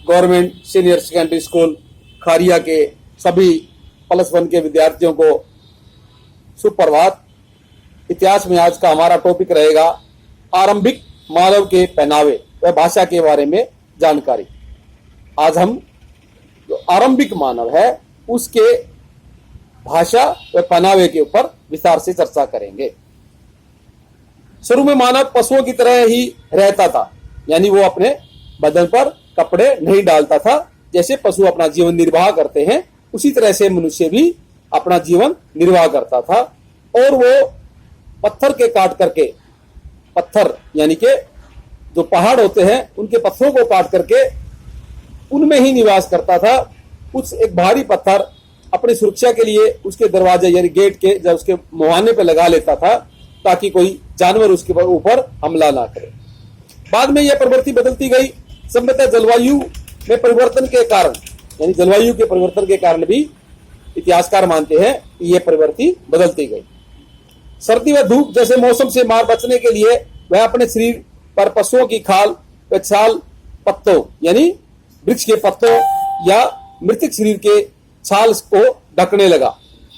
Government senior secondary school खारिया के सभी +1 के विद्यार्थियों को सुप्रभात। इतिहास में आज का हमारा टॉपिक रहेगा आरंभिक मानव के पहनावे व भाषा के बारे में जानकारी। आज हम जो आरंभिक मानव है उसके भाषा व पहनावे के ऊपर विस्तार से चर्चा करेंगे। शुरू में मानव पशुओं की तरह ही रहता था, यानी वो अपने बदन पर कपड़े नहीं डालता था। जैसे पशु अपना जीवन निर्वाह करते हैं उसी तरह से मनुष्य भी अपना जीवन निर्वाह करता था। और वो पत्थर के काट करके, पत्थर यानी के जो पहाड़ होते हैं उनके पत्थरों को काट करके उनमें ही निवास करता था। कुछ एक भारी पत्थर अपनी सुरक्षा के लिए उसके दरवाजे यानी गेट के जब उसके मुहाने पे लगा लेता था ताकि कोई जानवर उसके ऊपर हमला ना करे। बाद में यह प्रवृत्ति बदलती गई। संभवतः जलवायु में परिवर्तन के कारण, यानी जलवायु के परिवर्तन के कारण भी इतिहासकार मानते हैं कि यह प्रवृत्ति बदलती गई। सर्दी व धूप जैसे मौसम से मार बचने के लिए वह अपने शरीर पर पशुओं की खाल व छाल पत्तों यानी वृक्ष के पत्तों या मृतक शरीर के छाल को ढकने लगा।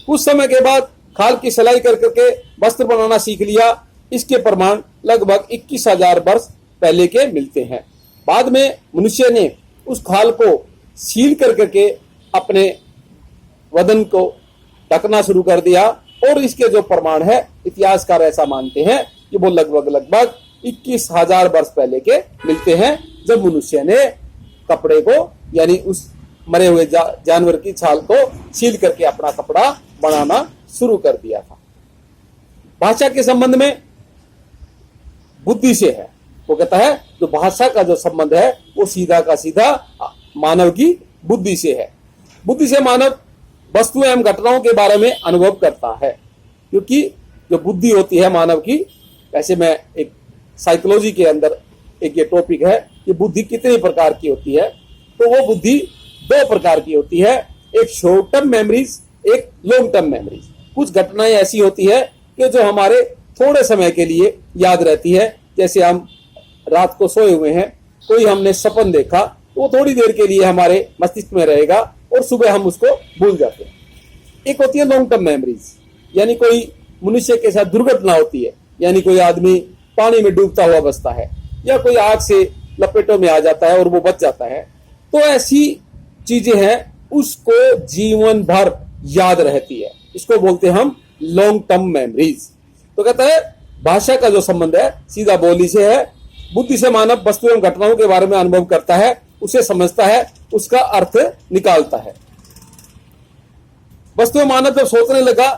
कुछ समय के बाद खाल की सिलाई कर करके वस्त्र बनाना सीख लिया। इसके प्रमाण लगभग 21,000 वर्ष पहले के मिलते हैं। बाद में मनुष्य ने उस खाल को सील कर करके अपने बदन को ढकना शुरू कर दिया। और इसके जो प्रमाण है इतिहासकार ऐसा मानते हैं कि वो लगभग 21,000 वर्ष पहले के मिलते हैं, जब मनुष्य ने कपड़े को यानी उस मरे हुए जानवर की छाल को सील करके अपना कपड़ा बनाना शुरू कर दिया था। भाषा के संबंध में बुद्धि से है। वो कहता है जो भाषा का जो संबंध है वो सीधा का सीधा मानव की बुद्धि से है। बुद्धि से मानव वस्तुएं एवं घटनाओं के बारे में अनुभव करता है, क्योंकि जो बुद्धि होती है मानव की, वैसे मैं एक साइकोलॉजी के अंदर एक ये टॉपिक है कि बुद्धि कितने प्रकार की होती है। तो वो बुद्धि 2 प्रकार की होती है, एक शॉर्ट टर्म मेमोरीज, एक लॉन्ग टर्म मेमोरीज। कुछ घटनाएं ऐसी होती है कि जो हमारे थोड़े समय के लिए याद रहती है। जैसे हम रात को सोए हुए हैं, कोई हमने सपन देखा, वो थोड़ी देर के लिए हमारे मस्तिष्क में रहेगा और सुबह हम उसको भूल जाते हैं। एक होती है लॉन्ग टर्म मेमोरीज, यानी कोई मनुष्य के साथ दुर्घटना होती है, यानी कोई आदमी पानी में डूबता हुआ बचता है या कोई आग से लपेटों में आ जाता है और वो बच जाता है। तो ऐसी चीजें हैं उसको जीवन भर याद रहती है, इसको बोलते हैं हम लॉन्ग टर्म मेमोरीज। तो कहता है भाषा का जो संबंध है सीधा बोली से है। बुद्धि से मानव वस्तु एवं घटनाओं के बारे में अनुभव करता है, उसे समझता है, उसका अर्थ निकालता है। वस्तु में मानव जब सोचने लगा,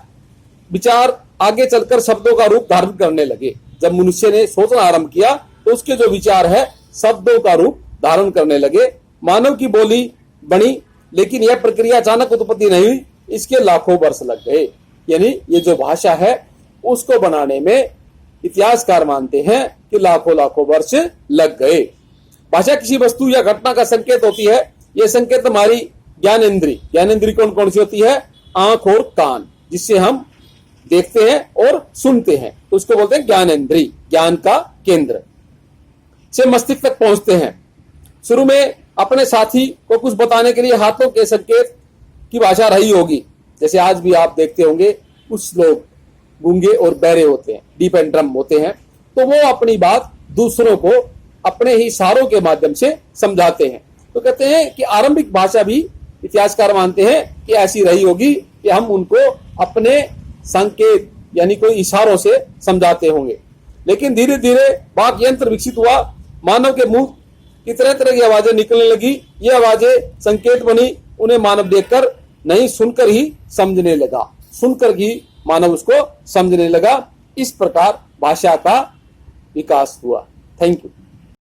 विचार आगे चलकर शब्दों का रूप धारण करने लगे। जब मनुष्य ने सोचना आरंभ किया तो उसके जो विचार है शब्दों का रूप धारण करने लगे। मानव की बोली बनी, लेकिन यह प्रक्रिया अचानक उत्पत्ति नहीं हुई, इसके लाखों वर्ष लग गए। यानी ये जो भाषा है उसको बनाने में इतिहासकार मानते हैं कि लाखों वर्ष लग गए। भाषा किसी वस्तु या घटना का संकेत होती है। यह संकेत हमारी ज्ञानेंद्री कौन सी होती है? आंख और कान, जिससे हम देखते हैं और सुनते हैं, तो उसको बोलते हैं ज्ञानेंद्री, ज्ञान का केंद्र से मस्तिष्क तक पहुंचते हैं। शुरू में अपने साथी को कुछ बताने के लिए हाथों के संकेत की भाषा रही होगी। जैसे आज भी आप देखते होंगे कुछ लोग गूंगे और बहरे होते हैं, डीफ एंड डम्ब होते हैं, तो वो अपनी बात दूसरों को अपने ही इशारों के माध्यम से समझाते हैं। तो कहते हैं कि आरंभिक भाषा भी इतिहासकार मानते हैं कि ऐसी रही होगी कि हम उनको अपने संकेत यानी कोई इशारों से समझाते होंगे। लेकिन धीरे धीरे वाक् यंत्र विकसित हुआ। मानव के मुंह की तरह तरह की आवाजें निकलने लगी। ये आवाजें संकेत बनी। उन्हें मानव देखकर नहीं सुनकर ही समझने लगा, सुनकर ही मानव उसको समझने लगा। इस प्रकार भाषा का विकास हुआ। Thank you.